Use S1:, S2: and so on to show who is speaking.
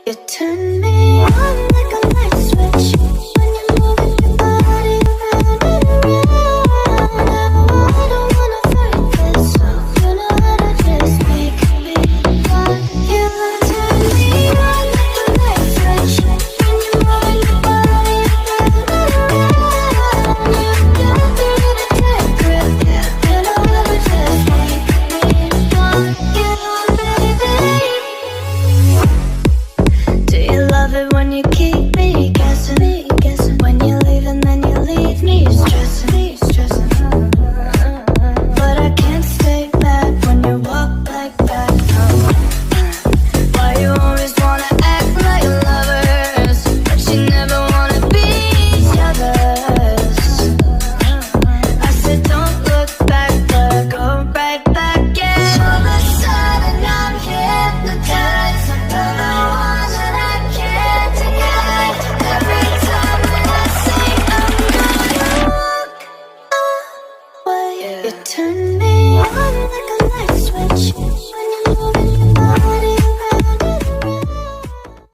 S1: You turn me on like a light switch when you're moving your body around and around. I don't wanna fight this, so you know how to just make me want you. Turn me on like a light switch when you're moving your body around and around. You got me in a tight grip, you know how to just make me want you, baby. Do you love it when you keep me guessing? When you leave and then you leave me stressing. But I can't stay back when you walk like that. Why you always wanna act like lovers, but you never wanna be each other's? I said don't look back, but go right back, yeah. All of a sudden I'm hypnotized. You're the one that I can't deny. Every time when I sing, I'm gonna walk away. You turn me on like a light switch